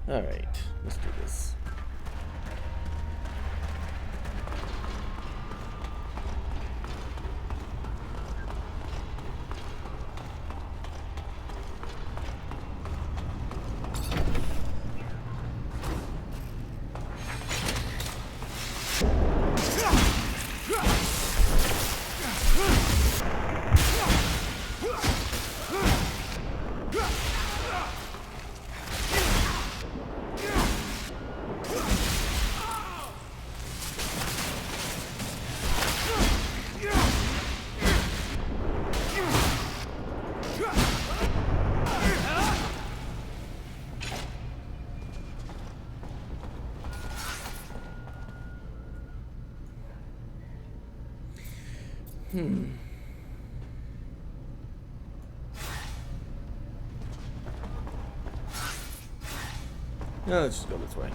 Alright, let's do this. No, let's just go this way.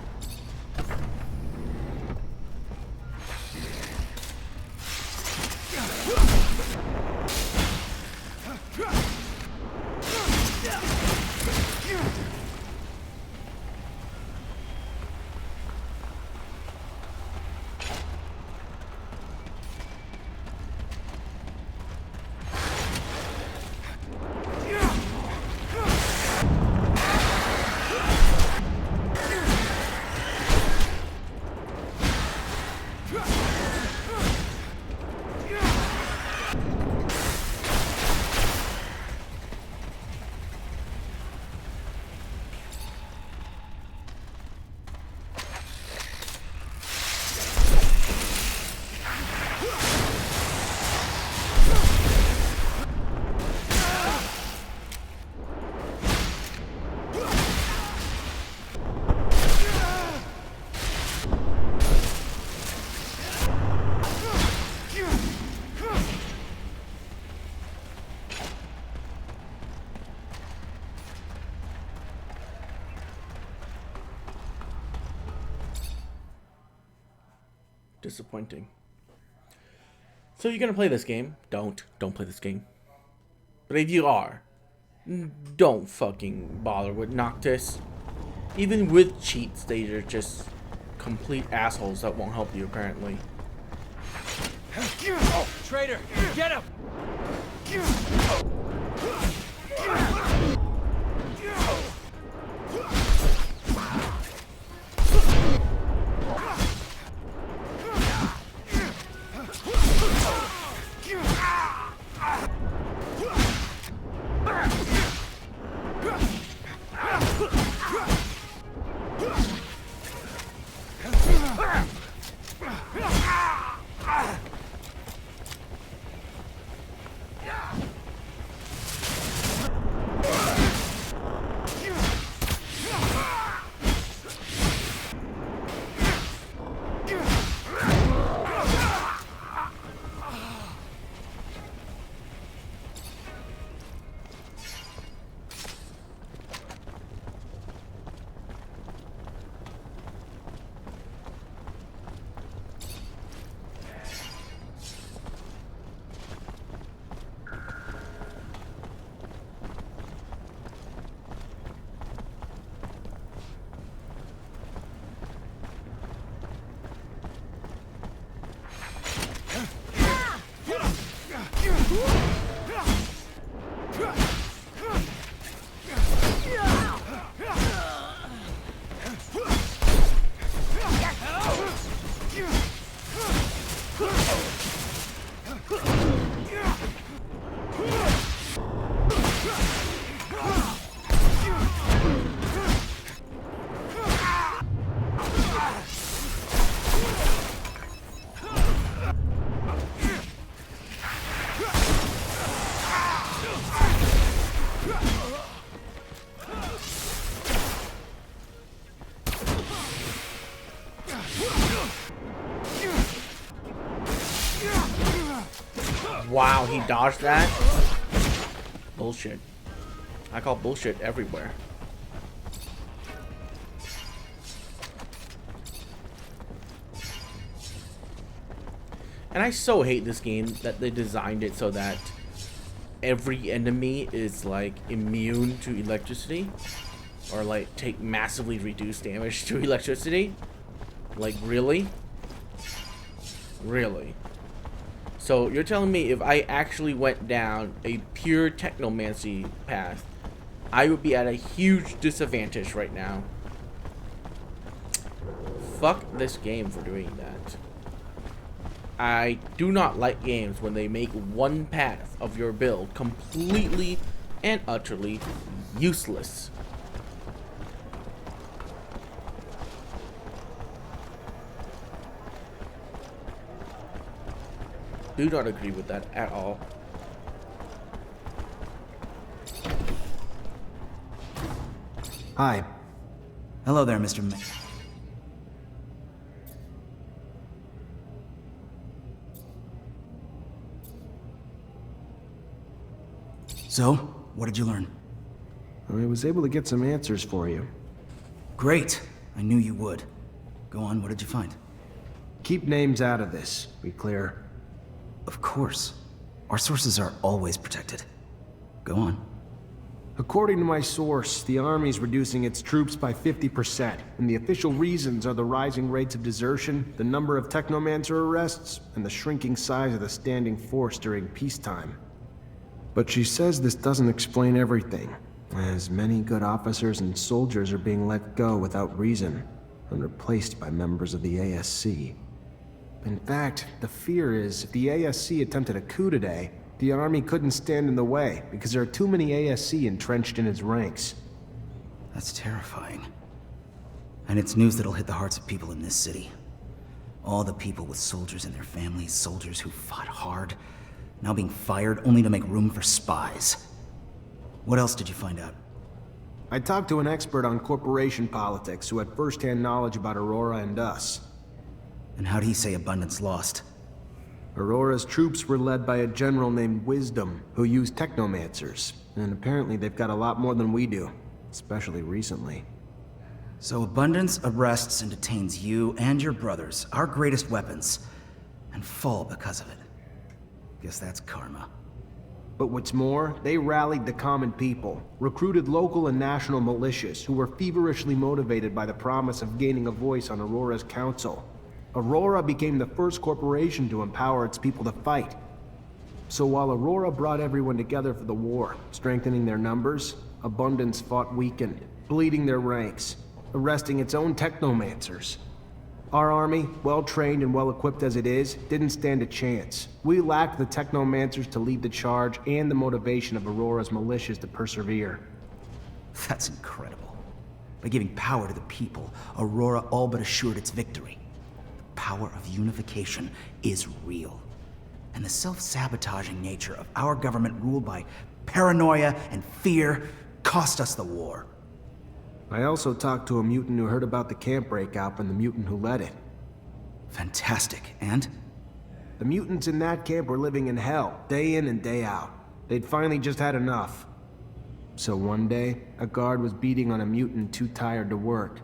Disappointing. So you're gonna play this game? Don't play this game. But if you are, don't fucking bother with Noctis. Even with cheats, they are just complete assholes that won't help you apparently. Oh, traitor! Get him! Wow, he dodged that? Bullshit. I call bullshit everywhere. And I so hate this game that they designed it so that every enemy is like immune to electricity. or like take massively reduced damage to electricity. Like, really? Really? So you're telling me if I actually went down a pure technomancy path, I would be at a huge disadvantage right now. Fuck this game for doing that. I do not like games when they make one path of your build completely and utterly useless. Do not agree with that at all. Hi. Hello there, Mr. So, what did you learn? I was able to get some answers for you. Great. I knew you would. Go on, what did you find? Keep names out of this, be clear. Of course. Our sources are always protected. Go on. According to my source, the Army's reducing its troops by 50%, and the official reasons are the rising rates of desertion, the number of Technomancer arrests, and the shrinking size of the standing force during peacetime. But she says this doesn't explain everything, as many good officers and soldiers are being let go without reason, and replaced by members of the ASC. In fact, the fear is if the ASC attempted a coup today, the Army couldn't stand in the way because there are too many ASC entrenched in its ranks. That's terrifying. And it's news that'll hit the hearts of people in this city. All the people with soldiers and their families, soldiers who fought hard, now being fired only to make room for spies. What else did you find out? I talked to an expert on corporation politics who had first-hand knowledge about Aurora and us. And how'd he say Abundance lost? Aurora's troops were led by a general named Wisdom, who used Technomancers, and apparently they've got a lot more than we do, especially recently. So Abundance arrests and detains you and your brothers, our greatest weapons, and fall because of it. Guess that's karma. But what's more, they rallied the common people, recruited local and national militias who were feverishly motivated by the promise of gaining a voice on Aurora's council. Aurora became the first corporation to empower its people to fight. So while Aurora brought everyone together for the war, strengthening their numbers, Abundance fought weakened, bleeding their ranks, arresting its own Technomancers. Our army, well-trained and well-equipped as it is, didn't stand a chance. We lacked the Technomancers to lead the charge and the motivation of Aurora's militias to persevere. That's incredible. By giving power to the people, Aurora all but assured its victory. The power of unification is real. And the self-sabotaging nature of our government ruled by paranoia and fear cost us the war. I also talked to a mutant who heard about the camp breakout and the mutant who led it. Fantastic. And? The mutants in that camp were living in hell, day in and day out. They'd finally just had enough. So one day, a guard was beating on a mutant too tired to work.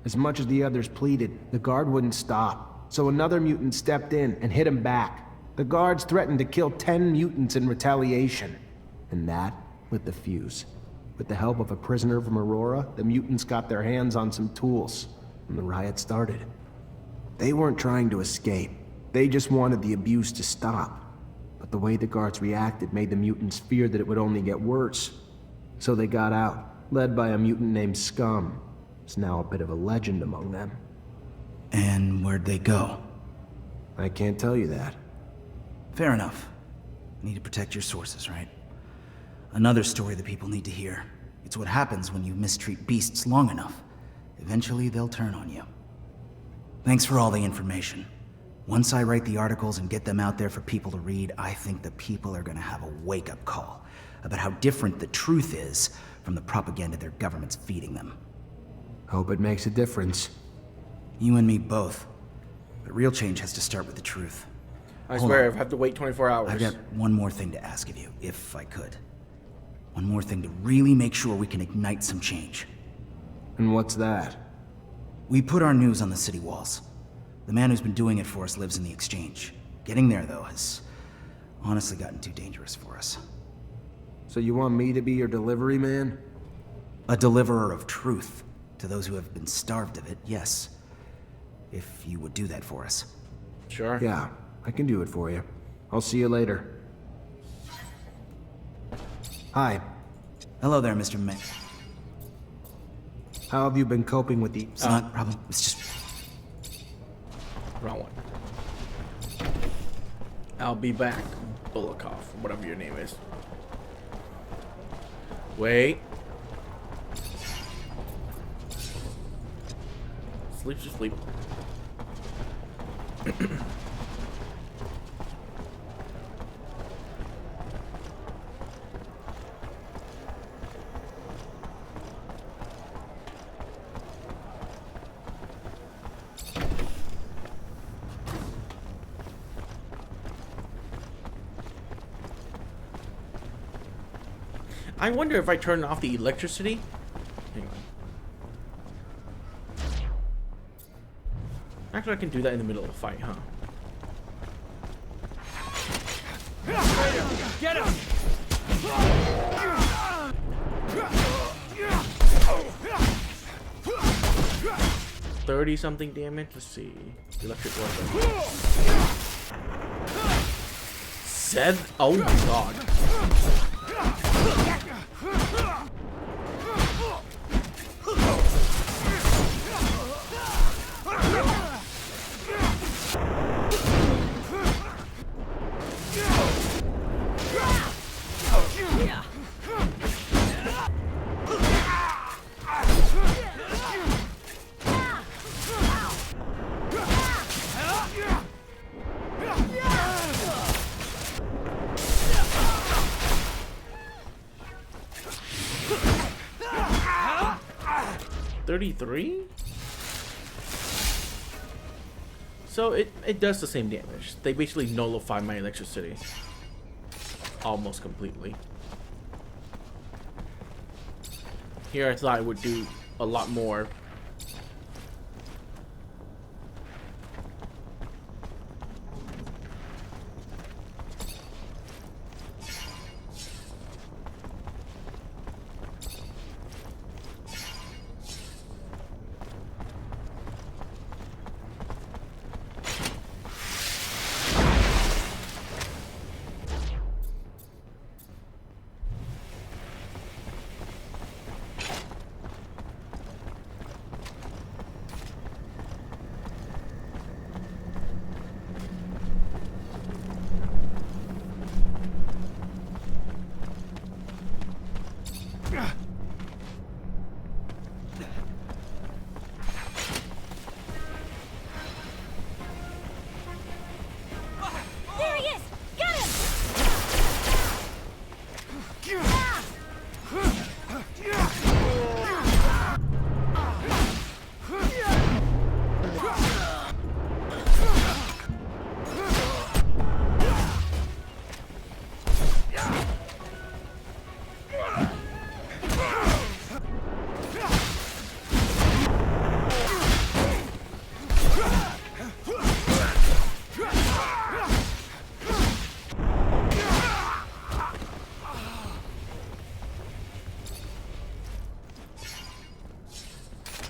As much as the others pleaded, the guard wouldn't stop. So another mutant stepped in and hit him back. The guards threatened to kill 10 mutants in retaliation. And that lit the fuse. With the help of a prisoner from Aurora, the mutants got their hands on some tools, and the riot started. They weren't trying to escape. They just wanted the abuse to stop. But the way the guards reacted made the mutants fear that it would only get worse. So they got out, led by a mutant named Scum. It's now a bit of a legend among them. And where'd they go? I can't tell you that. Fair enough. Need to protect your sources, right? Another story the people need to hear. It's what happens when you mistreat beasts long enough. Eventually, they'll turn on you. Thanks for all the information. Once I write the articles and get them out there for people to read, I think the people are gonna have a wake-up call about how different the truth is from the propaganda their government's feeding them. Hope it makes a difference. You and me both. But real change has to start with the truth. I Hold swear, on. I have to wait 24 hours. I've got one more thing to ask of you, if I could. One more thing to really make sure we can ignite some change. And what's that? We put our news on the city walls. The man who's been doing it for us lives in the exchange. Getting there, though, has honestly gotten too dangerous for us. So you want me to be your delivery man? A deliverer of truth to those who have been starved of it, yes. If you would do that for us. Sure. Yeah, I can do it for you. I'll see you later. Hi. Hello there, Mr. May. How have you been coping with the... It's not a problem. It's just... Wrong one. I'll be back. Bulakov, whatever your name is. Wait. Sleep, just sleep. I wonder if I turn off the electricity. Hang on. Actually, I can do that in the middle of a fight, huh? Get him! 30 something damage. Let's see. Electric weapon. Oh my god. $33? So it does the same damage. They basically nullify my electricity. Almost completely. Here I thought it would do a lot more. There he is! Got him!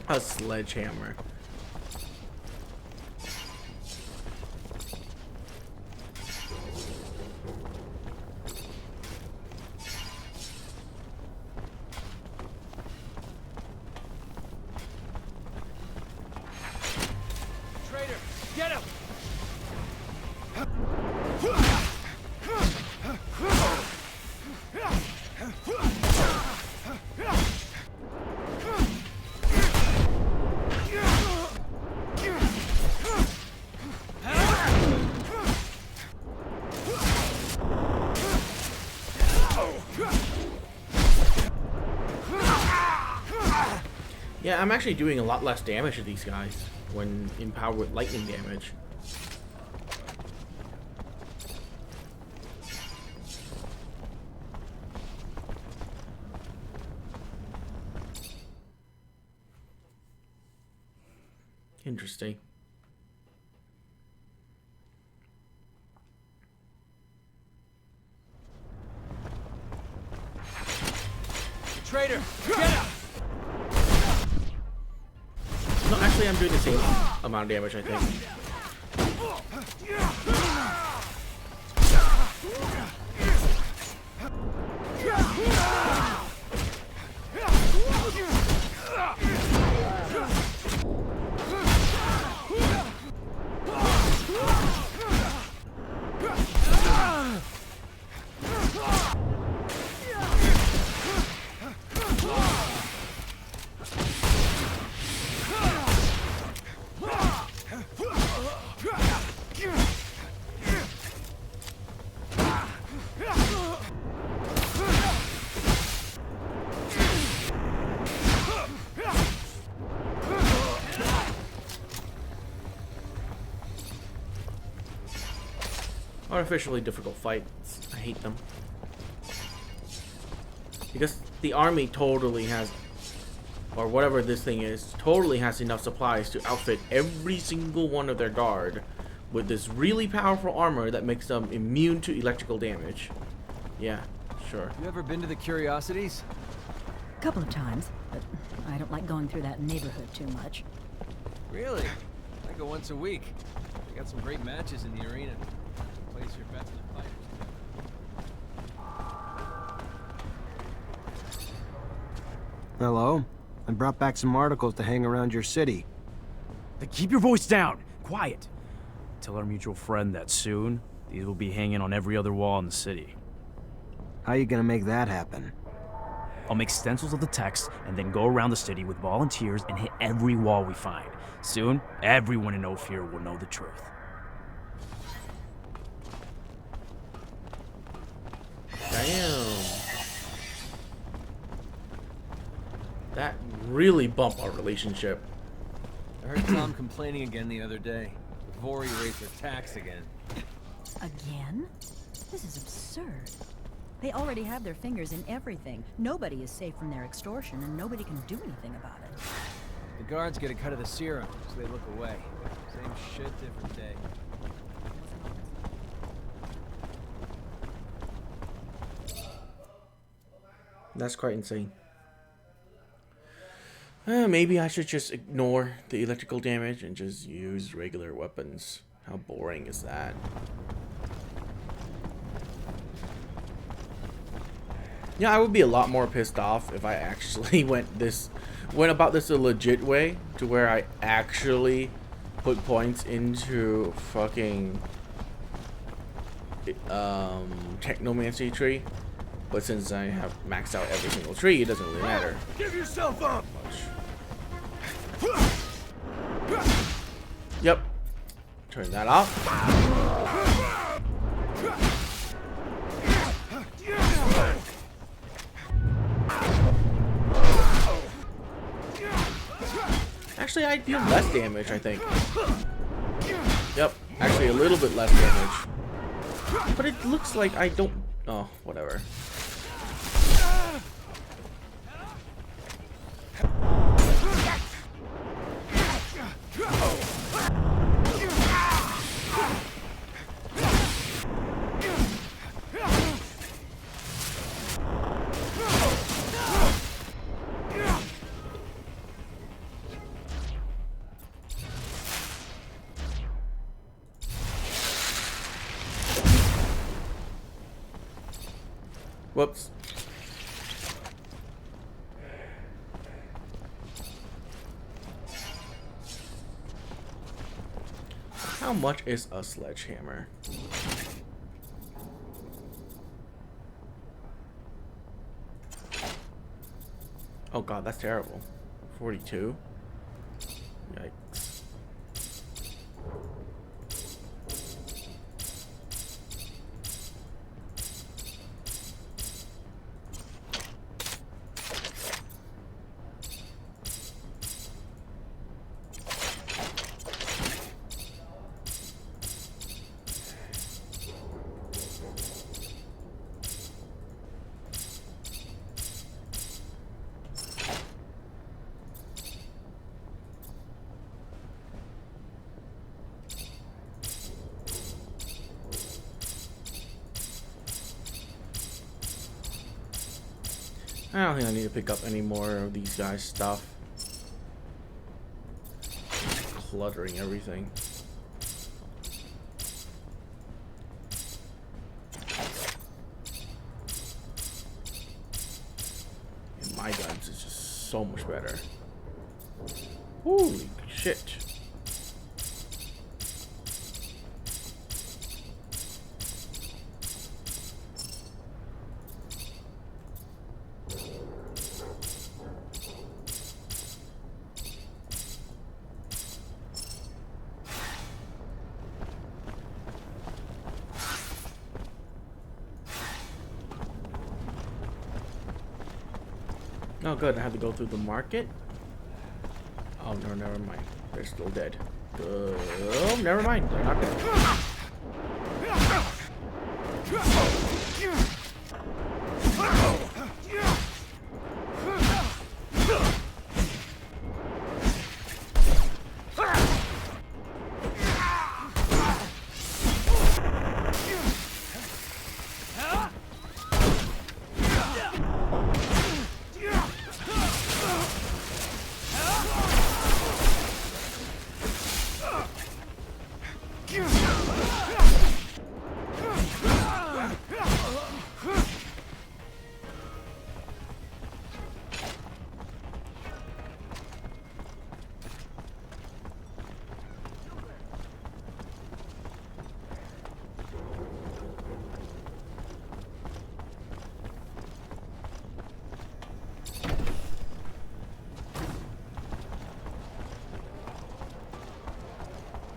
A sledgehammer. Traitor, get him! Yeah, I'm actually doing a lot less damage to these guys when empowered with lightning damage. Interesting. Traitor, get him! Honestly, I'm doing the same amount of damage, I think. Artificially difficult fights. I hate them. Because the army totally has, or whatever this thing is, totally has enough supplies to outfit every single one of their guard with this really powerful armor that makes them immune to electrical damage. Yeah, sure. You ever been to the Curiosities? A couple of times, but I don't like going through that neighborhood too much. Really? I go once a week. They got some great matches in the arena. Place your bets on the fighters. Hello? I brought back some articles to hang around your city. Then keep your voice down. Quiet. Tell our mutual friend that soon, these will be hanging on every other wall in the city. How you gonna make that happen? I'll make stencils of the text and then go around the city with volunteers and hit every wall we find. Soon, everyone in Ophir will know the truth. Damn. That really bumped our relationship. I heard Tom complaining again the other day. Vori raised their tax again. Again? This is absurd. They already have their fingers in everything. Nobody is safe from their extortion, and nobody can do anything about it. The guards get a cut of the serum, so they look away. Same shit, different day. That's quite insane. Maybe I should just ignore the electrical damage and just use regular weapons. How boring is that? Yeah, I would be a lot more pissed off if I actually went about this a legit way, to where I actually put points into fucking Technomancer tree. But since I have maxed out every single tree, it doesn't really matter. Give yourself up! Yep. Turn that off. Actually, I deal less damage, I think. Yep. Actually, a little bit less damage. But it looks like I don't... Oh, whatever. Whoops. How much is a sledgehammer? Oh god, that's terrible. 42? Yikes. I don't think I need to pick up any more of these guys' stuff. cluttering everything. And my guns is just so much better. Holy shit. Oh good, I had to go through the market. Oh no, never mind. They're still dead. Oh, never mind. They're not dead.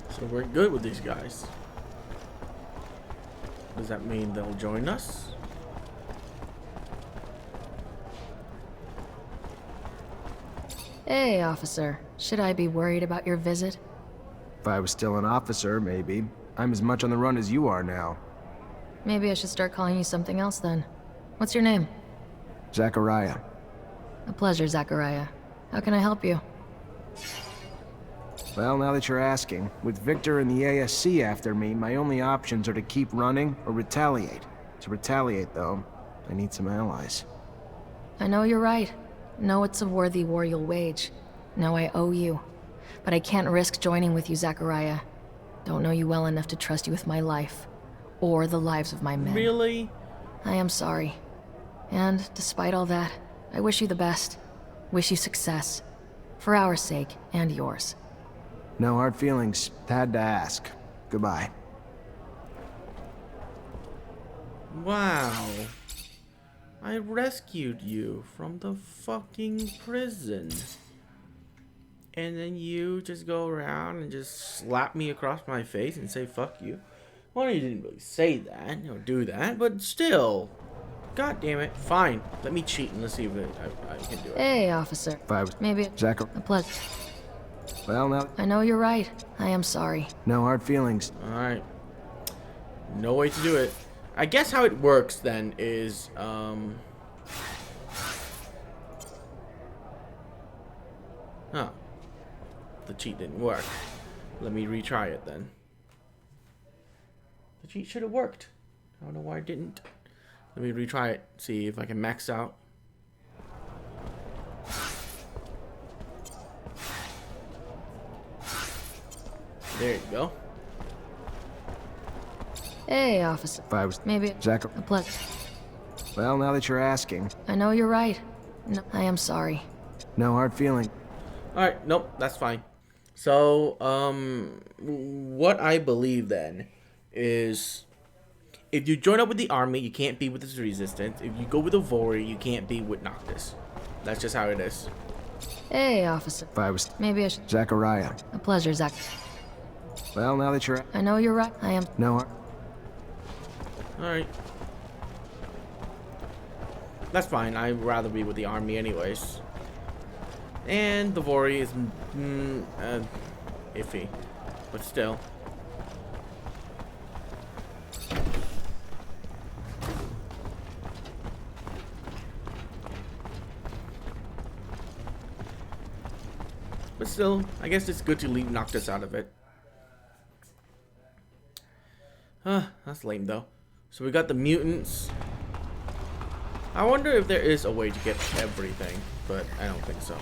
So we're good with these guys. Does that mean they'll join us? Hey, officer. Should I be worried about your visit? If I was still an officer, maybe. I'm as much on the run as you are now. Maybe I should start calling you something else then. What's your name? Zachariah. A pleasure, Zachariah. How can I help you? Well, now that you're asking, with Victor and the ASC after me, my only options are to keep running or retaliate. To retaliate, though, I need some allies. I know you're right. Know it's a worthy war you'll wage. Know I owe you. But I can't risk joining with you, Zachariah. Don't know you well enough to trust you with my life. Or the lives of my men. Really? I am sorry. And despite all that, I wish you the best. Wish you success. For our sake, and yours. No hard feelings. Had to ask. Goodbye. Wow. I rescued you from the fucking prison. And then you just go around and just slap me across my face and say fuck you. Well, you didn't really say that, you know, do that, but still. God damn it. Fine. Let me cheat and let's see if I can do it. Hey, officer. If I was Maybe Zachariah. a pleasure. Well, now. I know you're right. I am sorry. No hard feelings. Alright. No way to do it. I guess how it works then is, oh. The cheat didn't work. Let me retry it then. The cheat should have worked. I don't know why it didn't. Let me retry it. See if I can max out. There you go. Hey, officer. If I was Maybe Zachariah. a pleasure. Well, now that you're asking. I know you're right. No, I am sorry. No hard feeling. Alright, nope, that's fine. So, what I believe then is if you join up with the army, you can't be with the resistance. If you go with the warrior, you can't be with Noctis. That's just how it is. Hey, officer. If I was Maybe I should. Zachariah. A pleasure, Zach. Well, now that you're I know you're right. I am. no hard. Alright. That's fine. I'd rather be with the army anyways. And the warrior is iffy. But still. But still, I guess it's good to leave Noctis out of it. That's lame though. So we got the mutants. I wonder if there is a way to get everything, but I don't think so.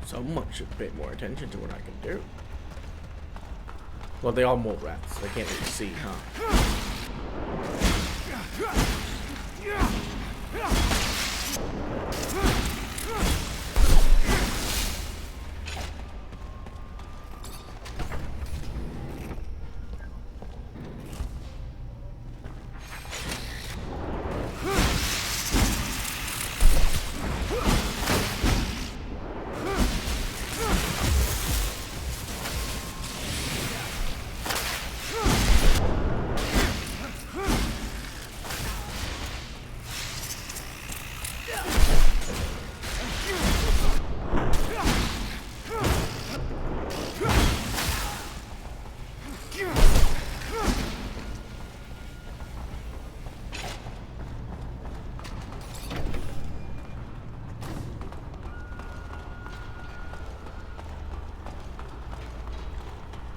Someone should pay more attention to what I can do. Well, they all mole rats. They can't really see, huh?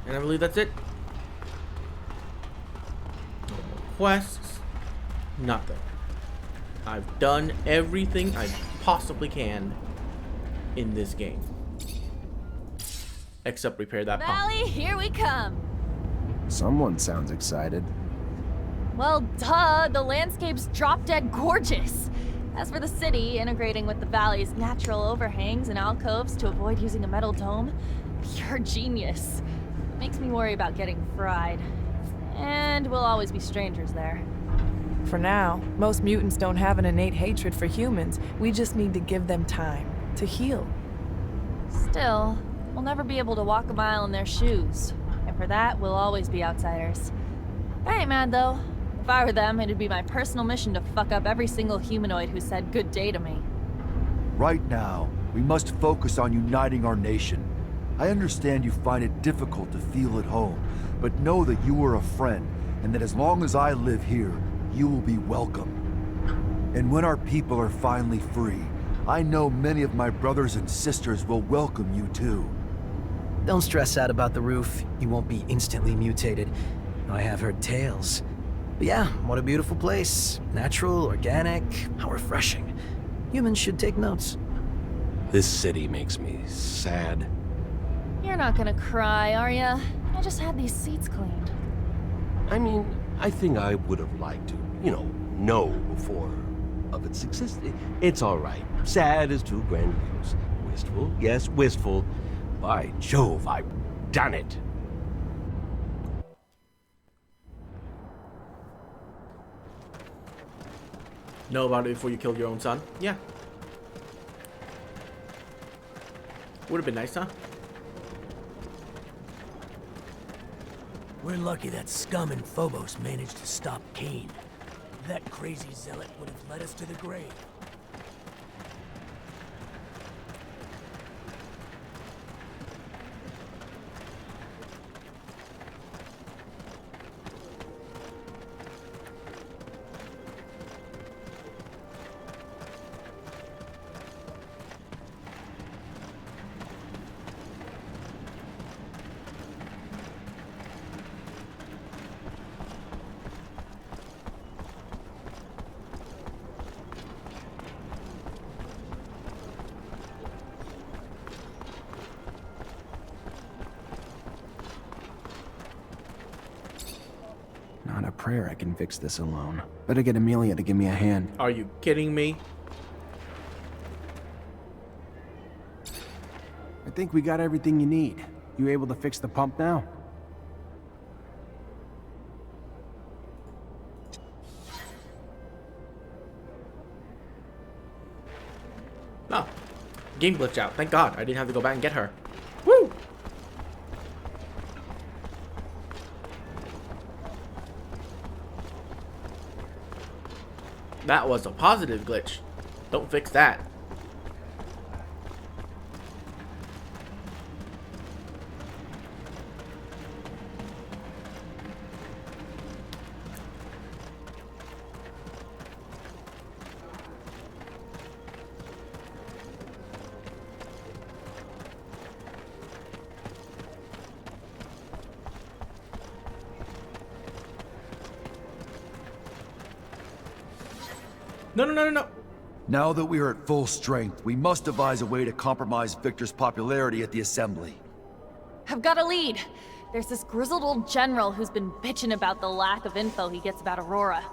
And I believe that's it. No more quests. Nothing. I've done everything I possibly can in this game. Except repair that pump. Valley, here we come. Someone sounds excited. Well, duh, the landscape's drop dead gorgeous. As for the city, integrating with the valley's natural overhangs and alcoves to avoid using a metal dome, pure genius. Makes me worry about getting fried. And we'll always be strangers there. For now, most mutants don't have an innate hatred for humans. We just need to give them time to heal. Still, we'll never be able to walk a mile in their shoes. And for that, we'll always be outsiders. I ain't mad though. If I were them, it'd be my personal mission to fuck up every single humanoid who said good day to me. Right now, we must focus on uniting our nation. I understand you find it difficult to feel at home, but know that you are a friend, and that as long as I live here, you will be welcome. And when our people are finally free, I know many of my brothers and sisters will welcome you too. Don't stress out about the roof. You won't be instantly mutated. I have heard tales. But yeah, what a beautiful place. Natural, organic, how refreshing. Humans should take notes. This city makes me sad. You're not gonna cry, are ya? I just had these seats cleaned. I mean, I think I would have liked to, know before of its existence. It's all right. Sad is too grandiose. Wistful, yes, wistful. By Jove, I've done it. Know about it before you killed your own son? Yeah. Would have been nice, huh? We're lucky that scum in Phobos managed to stop Cain. That crazy zealot would have led us to the grave. Not a prayer I can fix this alone. Better get Amelia to give me a hand. Are you kidding me? I think we got everything you need. You able to fix the pump now? Oh. Game glitch out. Thank God. I didn't have to go back and get her. Woo! That was a positive glitch. Don't fix that. No, no, no, no, no. Now that we are at full strength, we must devise a way to compromise Victor's popularity at the Assembly. I've got a lead. There's this grizzled old general who's been bitching about the lack of info he gets about Aurora.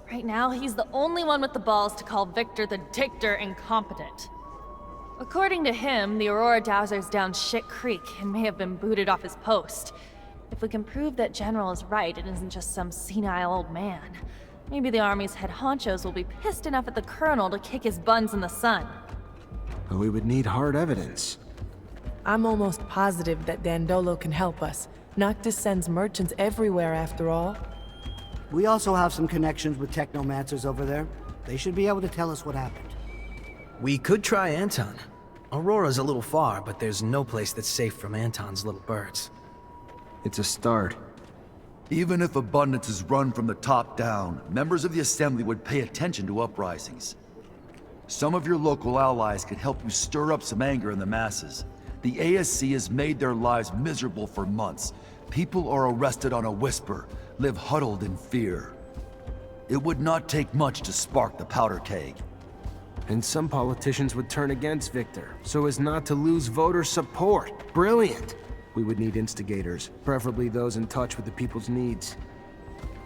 Right now, he's the only one with the balls to call Victor the Dictator incompetent. According to him, the Aurora Dowser's down shit creek and may have been booted off his post. If we can prove that General is right and isn't just some senile old man, maybe the Army's head honchos will be pissed enough at the Colonel to kick his buns in the sun. But we would need hard evidence. I'm almost positive that Dandolo can help us. Noctis sends merchants everywhere, after all. We also have some connections with Technomancers over there. They should be able to tell us what happened. We could try Anton. Aurora's a little far, but there's no place that's safe from Anton's little birds. It's a start. Even if abundance is run from the top down, members of the Assembly would pay attention to uprisings. Some of your local allies could help you stir up some anger in the masses. The ASC has made their lives miserable for months. People are arrested on a whisper, live huddled in fear. It would not take much to spark the powder keg. And some politicians would turn against Victor, so as not to lose voter support. Brilliant! We would need instigators, preferably those in touch with the people's needs.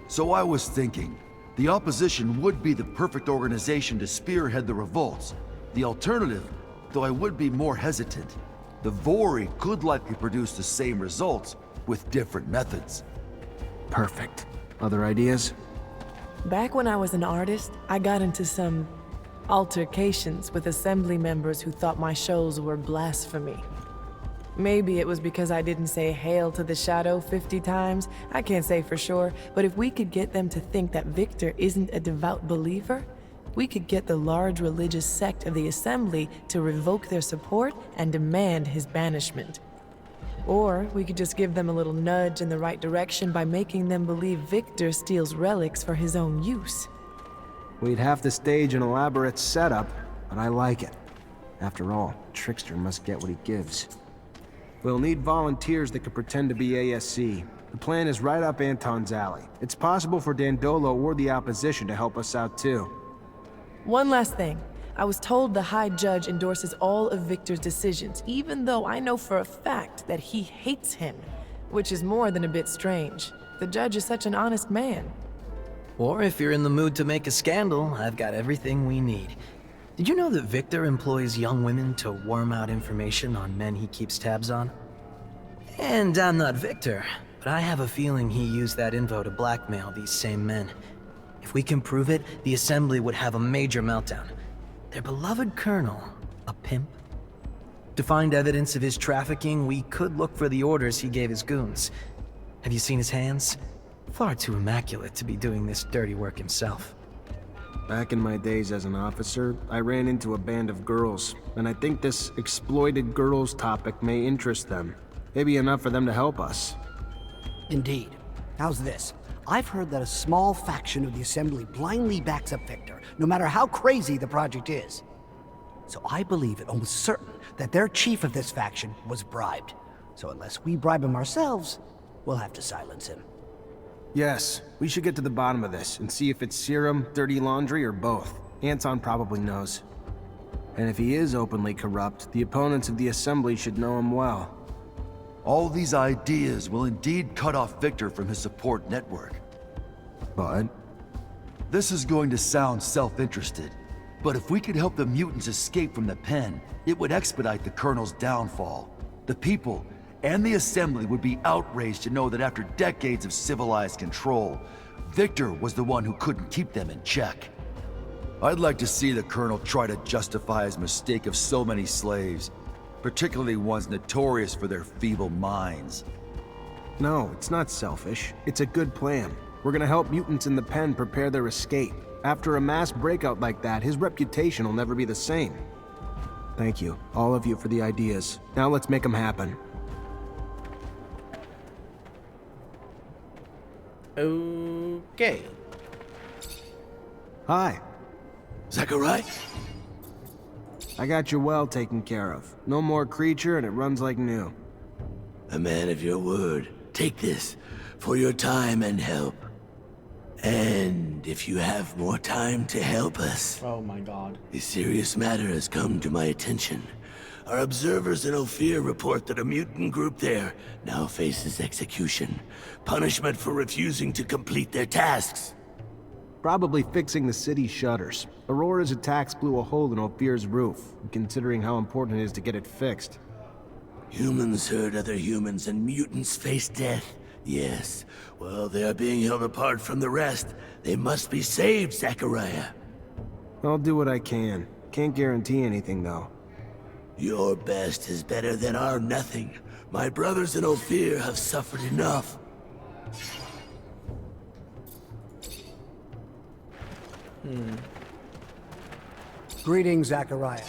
So I was thinking, the opposition would be the perfect organization to spearhead the revolts. The alternative, though I would be more hesitant, the Vori could likely produce the same results with different methods. Perfect. Other ideas? Back when I was an artist, I got into some altercations with Assembly members who thought my shows were blasphemy. Maybe it was because I didn't say "Hail to the Shadow" 50 times. I can't say for sure, but if we could get them to think that Victor isn't a devout believer, we could get the large religious sect of the Assembly to revoke their support and demand his banishment. Or we could just give them a little nudge in the right direction by making them believe Victor steals relics for his own use. We'd have to stage an elaborate setup, but I like it. After all, Trickster must get what he gives. We'll need volunteers that could pretend to be ASC. The plan is right up Anton's alley. It's possible for Dandolo or the opposition to help us out too. One last thing. I was told the High Judge endorses all of Victor's decisions, even though I know for a fact that he hates him, which is more than a bit strange. The judge is such an honest man. Or if you're in the mood to make a scandal, I've got everything we need. Did you know that Victor employs young women to worm out information on men he keeps tabs on? And I'm not Victor, but I have a feeling he used that info to blackmail these same men. If we can prove it, the Assembly would have a major meltdown. Their beloved colonel, a pimp? To find evidence of his trafficking, we could look for the orders he gave his goons. Have you seen his hands? Far too immaculate to be doing this dirty work himself. Back in my days as an officer, I ran into a band of girls, and I think this exploited girls topic may interest them. Maybe enough for them to help us. Indeed. How's this? I've heard that a small faction of the Assembly blindly backs up Victor, no matter how crazy the project is. So I believe it almost certain that their chief of this faction was bribed. So unless we bribe him ourselves, we'll have to silence him. Yes, we should get to the bottom of this and see if it's serum, dirty laundry, or both. Anton probably knows. And if he is openly corrupt, the opponents of the Assembly should know him well. All these ideas will indeed cut off Victor from his support network. But? This is going to sound self-interested, but if we could help the mutants escape from the pen, it would expedite the Colonel's downfall. The people and the Assembly would be outraged to know that after decades of civilized control, Victor was the one who couldn't keep them in check. I'd like to see the Colonel try to justify his mistake of so many slaves, particularly ones notorious for their feeble minds. No, it's not selfish. It's a good plan. We're gonna help mutants in the pen prepare their escape. After a mass breakout like that, his reputation will never be the same. Thank you, all of you, for the ideas. Now let's make them happen. Okay. Hi. Zachariah? I got your well taken care of. No more creature, and it runs like new. A man of your word. Take this for your time and help. And if you have more time to help us, Oh my god. a serious matter has come to my attention. Our observers in Ophir report that a mutant group there now faces execution. Punishment for refusing to complete their tasks. Probably fixing the city's shutters. Aurora's attacks blew a hole in Ophir's roof, considering how important it is to get it fixed. Humans hurt other humans and mutants face death. Yes. Well, they are being held apart from the rest. They must be saved, Zachariah. I'll do what I can. Can't guarantee anything, though. Your best is better than our nothing. My brothers in Ophir have suffered enough. Greetings, Zachariah.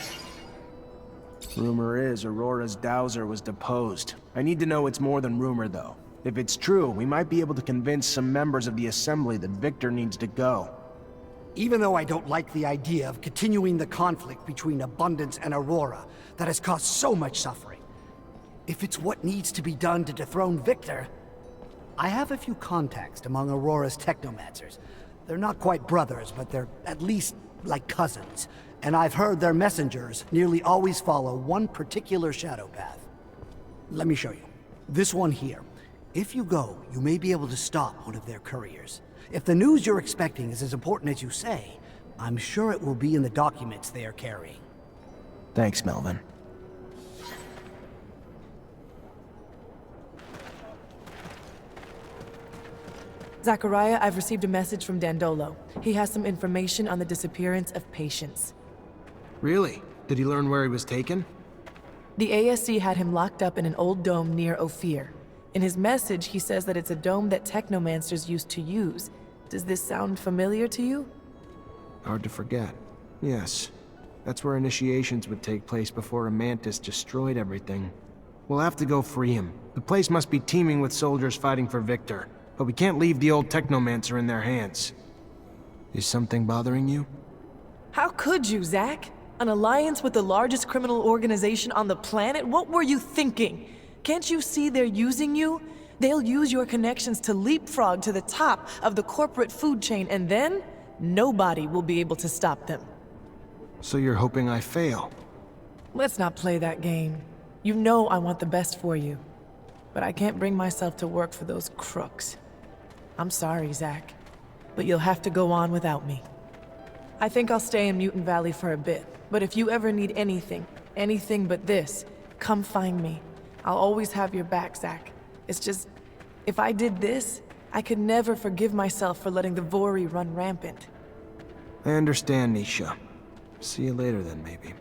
Rumor is Aurora's dowser was deposed. I need to know it's more than rumor, though. If it's true, we might be able to convince some members of the Assembly that Victor needs to go. Even though I don't like the idea of continuing the conflict between Abundance and Aurora that has caused so much suffering, if it's what needs to be done to dethrone Victor, I have a few contacts among Aurora's Technomancers. They're not quite brothers, but they're at least like cousins. And I've heard their messengers nearly always follow one particular shadow path. Let me show you. This one here. If you go, you may be able to stop one of their couriers. If the news you're expecting is as important as you say, I'm sure it will be in the documents they are carrying. Thanks, Melvin. Zachariah, I've received a message from Dandolo. He has some information on the disappearance of patients. Really? Did he learn where he was taken? The ASC had him locked up in an old dome near Ophir. In his message, he says that it's a dome that Technomancers used to use. Does this sound familiar to you? Hard to forget. Yes. That's where initiations would take place before a mantis destroyed everything. We'll have to go free him. The place must be teeming with soldiers fighting for Victor. But we can't leave the old Technomancer in their hands. Is something bothering you? How could you, Zach? An alliance with the largest criminal organization on the planet? What were you thinking? Can't you see they're using you? They'll use your connections to leapfrog to the top of the corporate food chain, and then nobody will be able to stop them. So you're hoping I fail? Let's not play that game. You know I want the best for you. But I can't bring myself to work for those crooks. I'm sorry, Zach, but you'll have to go on without me. I think I'll stay in Mutant Valley for a bit, but if you ever need anything, anything but this, come find me. I'll always have your back, Zach. It's just, if I did this, I could never forgive myself for letting the Vori run rampant. I understand, Nisha. See you later then, maybe.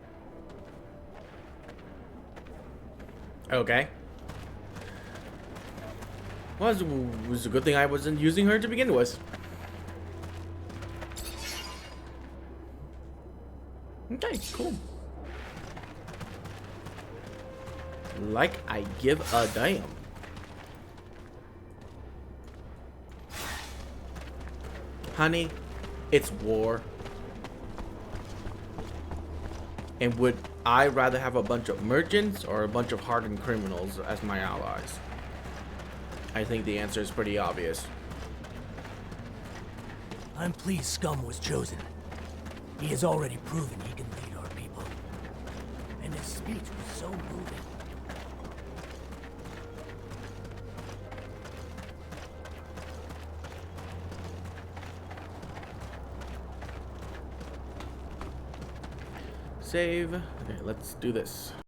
Okay. Well, it was a good thing I wasn't using her to begin with. Okay, cool. Like I give a damn. Honey, it's war. And would I rather have a bunch of merchants or a bunch of hardened criminals as my allies? I think the answer is pretty obvious. I'm pleased Scum was chosen. He has already proven he can lead our people. And his speech was so moving. Save. Okay, let's do this.